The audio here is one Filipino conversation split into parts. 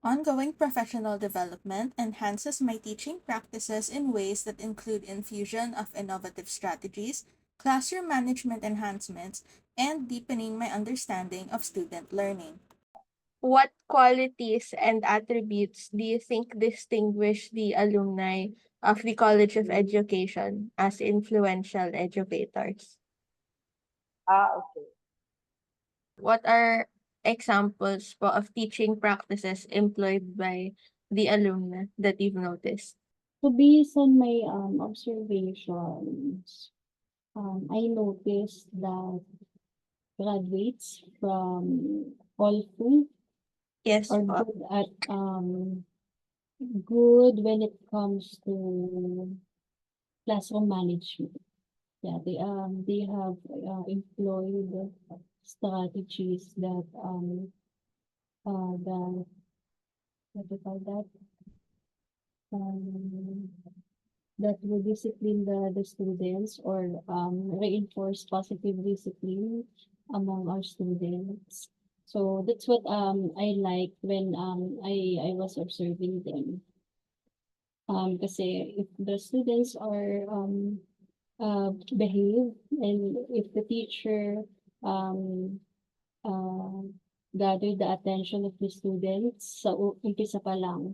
Ongoing professional development enhances my teaching practices in ways that include infusion of innovative strategies, classroom management enhancements, and deepening my understanding of student learning. What qualities and attributes do you think distinguish the alumni of the College of Education as influential educators? Okay. What are examples po of teaching practices employed by the alumni that you've noticed? So based on my observations, I noticed that graduates from all food Yes are po. good when it comes to classroom management. Yeah, they have employed strategies that what do you call that? Um, that will discipline the students or reinforce positive discipline among our students. So that's what I like when I was observing them. Kasi if the students are behave and if the teacher um uh, gather the attention of the students sa umpisa pa lang,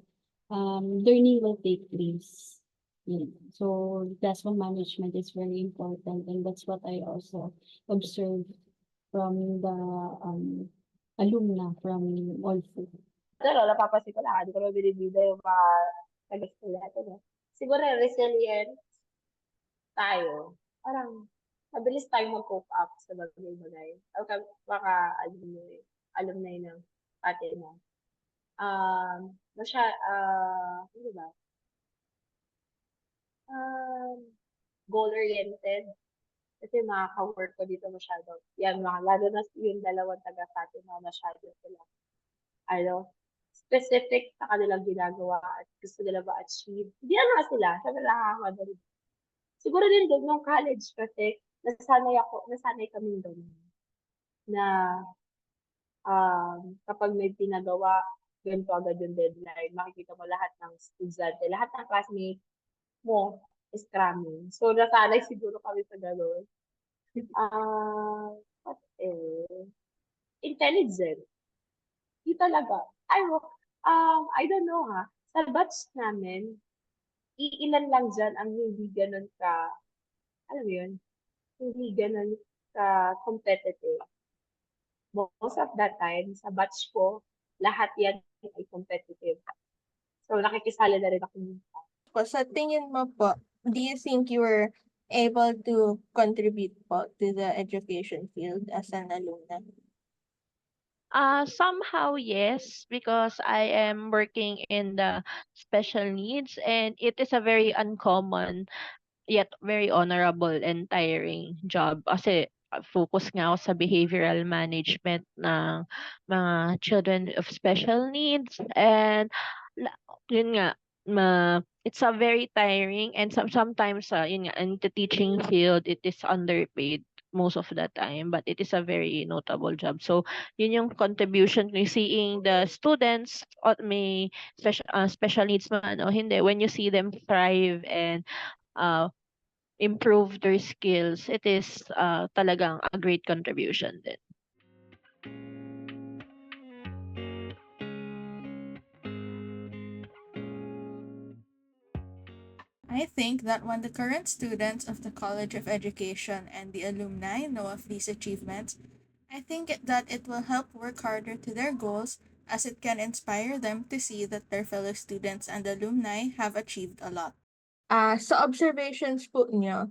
learning will take place. Yun. So classroom management is very important and that's what I also observed from the alumna from Olfu. Pero napapansin ko lang, di ko naman binibida yung mga taga-school natin, eh. Siguro resilient tayo. Parang mabilis tayong mag-cope up sa bagay-bagay. Baka alumni ng atin na. Ano ba? Um, Goal-oriented. Kasi yung mga ka-work ko dito masyado. Yan, lalo na yung dalawang taga sa atin na masyado sila. Ano, specific sa kanilang ginagawa at gusto nila ma-achieve. Hindi na nga sila. Sabi nakakamadali. Siguro din doon nung college kasi nasanay kami doon na kapag may pinagawa, ganito agad yung deadline. Makikita mo lahat ng estudyante, lahat ng classmate mo is cramming. So, nasanay siguro kami sa gano'n. What else? Intelligent. Di talaga. I don't know ha. Sa batch namin, iilan lang dyan ang hindi ganun ka, alam mo yun, hindi ganun ka competitive. Most of that time, sa batch ko, lahat yan ay competitive. So, nakikisali na rin ako minsan. Sa tingin mo po, do you think you were able to contribute po to the education field as an alumna? Somehow yes, because I am working in the special needs and it is a very uncommon yet very honorable and tiring job kasi focus nga ako sa behavioral management ng mga children of special needs and yun nga it's a very tiring and sometimes yun nga in the teaching field it is underpaid most of the time but it is a very notable job so yun yung contribution ko seeing the students may special needs man o hindi when you see them thrive and uh, improve their skills, it is talagang a great contribution din. I think that when the current students of the College of Education and the alumni know of these achievements, I think that it will help work harder to their goals as it can inspire them to see that their fellow students and alumni have achieved a lot. Sa observations po niyo,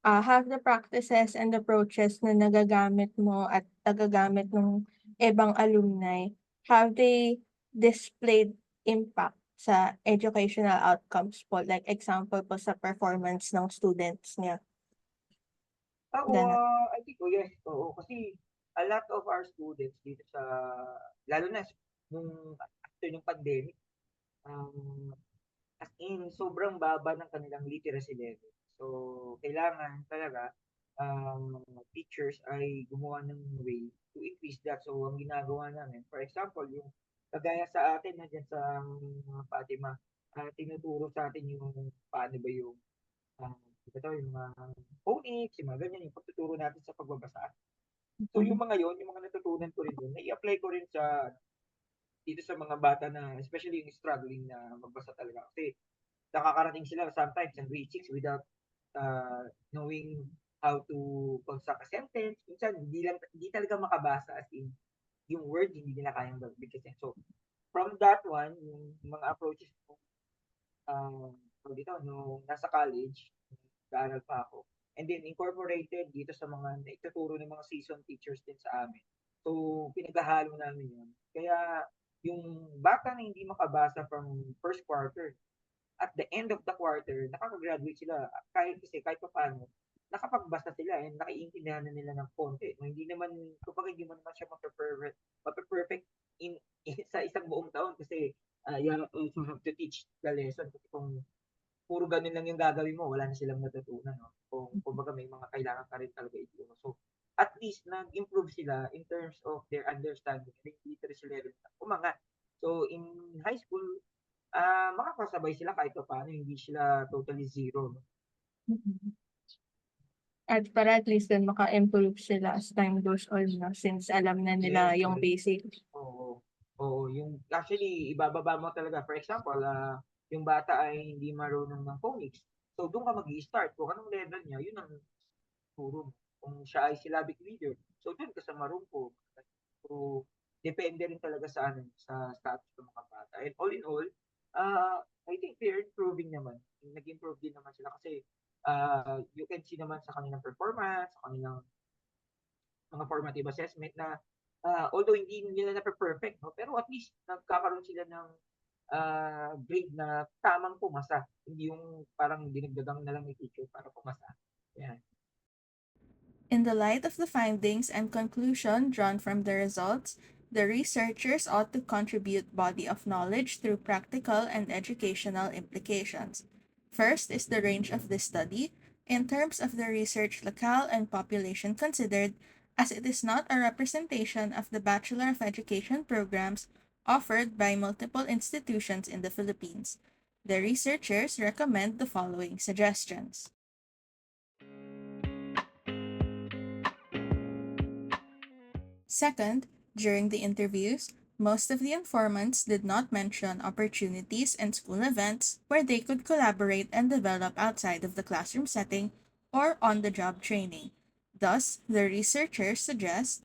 have the practices and approaches na nagagamit mo at nagagamit ng ibang alumni, have they displayed impact sa educational outcomes po? Like example po sa performance ng students niya. Ganun. I think, yes, oo. Kasi a lot of our students dito lalo na nung after ng pandemic, um, as in, sobrang baba ng kanilang literacy level. So, kailangan talaga teachers ay gumawa ng way to increase that. So, ang ginagawa namin, for example, yung Kagaya sa atin na diyan sa mga Fatima, tinuturo sa atin yung paano ba yung, di ba 'to, yung mga phonics, yung mga ganyan, yung pagtuturo natin sa pagbabasa. So yung mga yun, yung mga natutunan ko rin dun, nai-apply ko rin dito sa mga bata na especially yung struggling na magbasa talaga. Kasi nakakarating sila sometimes ng grade 6 without knowing how to construct a sentence. Minsan hindi talaga makabasa as in yung word hindi nila kayang bigkasin. So from that one, yung mga approaches ko dito nung nasa college, nag-aaral pa ako. And then incorporated dito sa mga naituturo ng mga seasoned teachers din sa amin. So pinaghahalo namin yun. Kaya yung bata na hindi makabasa from first quarter, at the end of the quarter, nakaka-graduate sila kahit papaano, nakapagbasa sila and naiintindihan na nila ng konti. No, hindi naman, kumbaga hindi mo naman siya mape-perfect sa isang buong taon kasi you also have to teach the lesson. Kasi kung puro ganun lang yung gagawin mo, wala na silang natutunan. No? Kumbaga may mga kailangan ka rin talaga ituro. So, at least nag-improve sila in terms of their understanding and literacy level na umangat. So, in high school, makakasabay sila kahit paano, hindi sila totally zero. No? At para at least din maka-improve sila as time goes on, no? Since alam na nila Yes, yung correct. basic. Oo. Oo, yung actually ibababa mo talaga. For example, yung bata ay hindi marunong ng phonics. So doon ka magi-start. Kung anong level niya, yun ang turo mo. Kung siya ay syllabic reader, so doon ka sa marungko. So depende rin talaga sa sa status ng mga bata. And all in all, I think they're improving naman. Nag-improve din naman sila kasi you can see naman sa kanilang performance, sa kanilang mga formative assessment na although hindi nila na-perfect, no? Pero at least nagkakaroon sila ng grade na tamang pumasa. Hindi yung parang dinagdagang na lang ni teacher para pumasa. Yan. In the light of the findings and conclusion drawn from the results, the researchers ought to contribute body of knowledge through practical and educational implications. First is the range of this study in terms of the research locale and population considered, as it is not a representation of the Bachelor of Education programs offered by multiple institutions in the Philippines. The researchers recommend the following suggestions. Second, during the interviews, most of the informants did not mention opportunities and school events where they could collaborate and develop outside of the classroom setting or on the job training. Thus, the researchers suggest